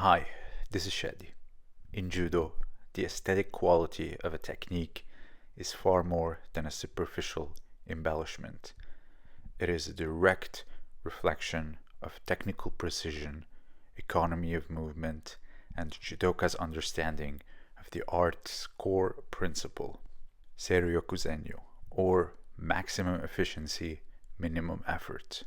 Hi, this is Shadi. In Judo, the aesthetic quality of a technique is far more than a superficial embellishment. It is a direct reflection of technical precision, economy of movement, and judoka's understanding of the art's core principle, Seiryoku Zenyo, or maximum efficiency, minimum effort.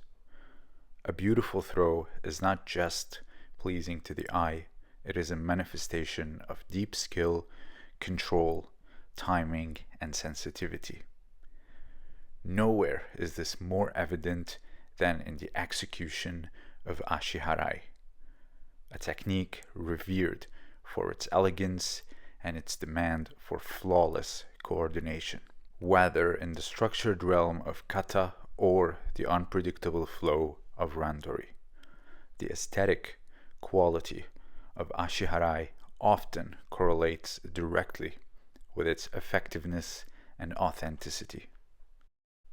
A beautiful throw is not just pleasing to the eye, it is a manifestation of deep skill, control, timing, and sensitivity. Nowhere is this more evident than in the execution of Ashihara, a technique revered for its elegance and its demand for flawless coordination. Whether in the structured realm of kata or the unpredictable flow of randori, the aesthetic quality of Ashihara often correlates directly with its effectiveness and authenticity.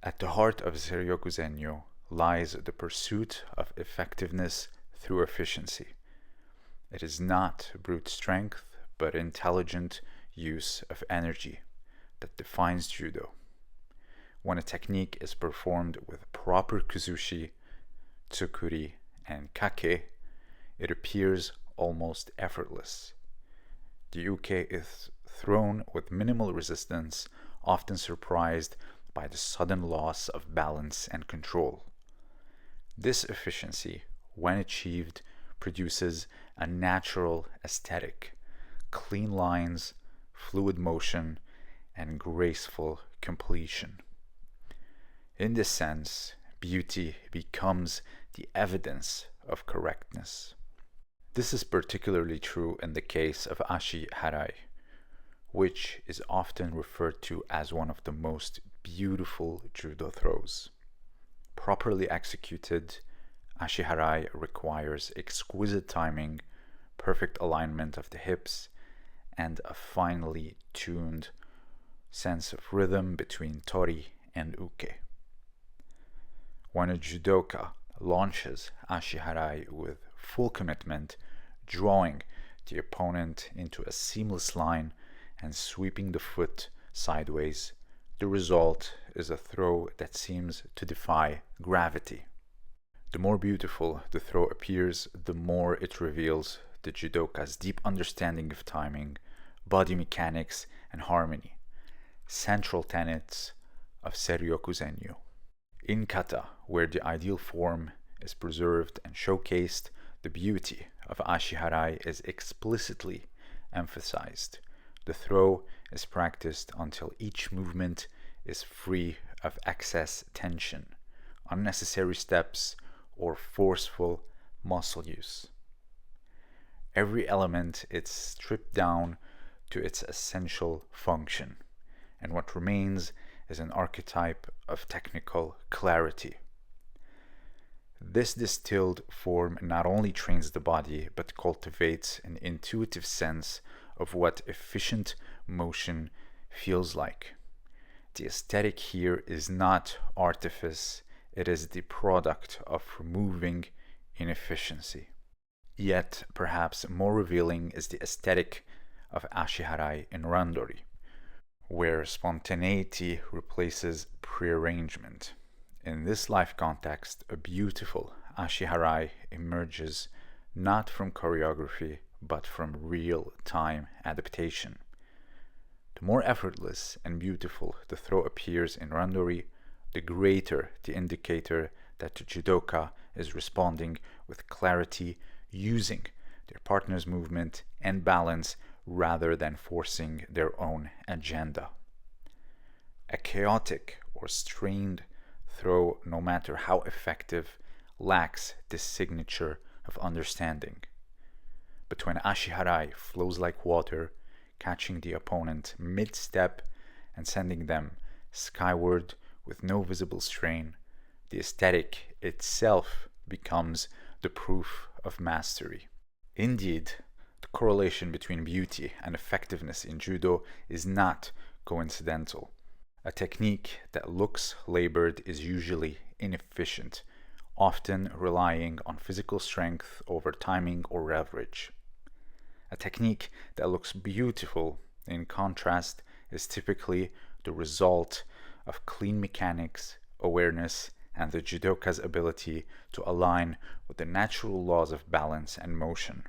At the heart of Seiryoku Zenyo lies the pursuit of effectiveness through efficiency. It is not brute strength, but intelligent use of energy that defines Judo. When a technique is performed with proper kuzushi, tsukuri, and kake, it appears almost effortless. The uke is thrown with minimal resistance, often surprised by the sudden loss of balance and control. This efficiency, when achieved, produces a natural aesthetic, clean lines, fluid motion, and graceful completion. In this sense, beauty becomes the evidence of correctness. This is particularly true in the case of Ashihara, which is often referred to as one of the most beautiful judo throws. Properly executed, Ashihara requires exquisite timing, perfect alignment of the hips, and a finely tuned sense of rhythm between tori and uke. When a judoka launches Ashihara with full commitment, drawing the opponent into a seamless line and sweeping the foot sideways, the result is a throw that seems to defy gravity. The more beautiful the throw appears, the more it reveals the judoka's deep understanding of timing, body mechanics, and harmony, central tenets of Seiryoku Zenyo. In kata, where the ideal form is preserved and showcased, the beauty of Ashihara is explicitly emphasized. The throw is practiced until each movement is free of excess tension, unnecessary steps, or forceful muscle use. Every element is stripped down to its essential function, and what remains is an archetype of technical clarity. This distilled form not only trains the body, but cultivates an intuitive sense of what efficient motion feels like. The aesthetic here is not artifice, it is the product of removing inefficiency. Yet, perhaps more revealing is the aesthetic of Ashihara in randori, where spontaneity replaces prearrangement. In this life context, a beautiful Ashihara emerges not from choreography, but from real-time adaptation. The more effortless and beautiful the throw appears in randori, the greater the indicator that the judoka is responding with clarity, using their partner's movement and balance rather than forcing their own agenda. A chaotic or strained throw, no matter how effective, lacks this signature of understanding. But when Ashihara flows like water, catching the opponent mid-step and sending them skyward with no visible strain, the aesthetic itself becomes the proof of mastery. Indeed, the correlation between beauty and effectiveness in judo is not coincidental. A technique that looks labored is usually inefficient, often relying on physical strength over timing or leverage. A technique that looks beautiful in contrast is typically the result of clean mechanics, awareness, and the judoka's ability to align with the natural laws of balance and motion.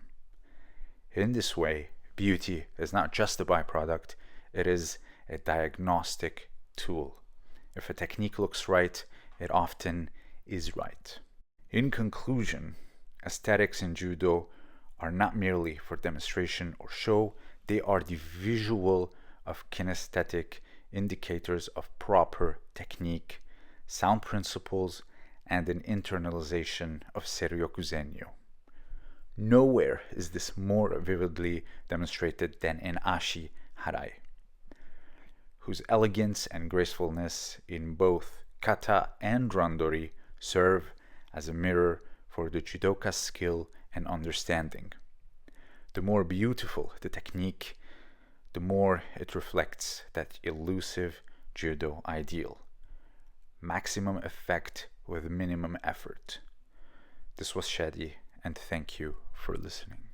In this way, beauty is not just a byproduct, it is a diagnostic tool. If a technique looks right, it often is right. In conclusion, aesthetics in judo are not merely for demonstration or show, they are the visual of kinesthetic indicators of proper technique, sound principles, and an internalization of Seiryoku Zenyo. Nowhere is this more vividly demonstrated than in Ashihara, whose elegance and gracefulness in both kata and randori serve as a mirror for the judoka's skill and understanding. The more beautiful the technique, the more it reflects that elusive judo ideal. Maximum effect with minimum effort. This was Shadi, and thank you for listening.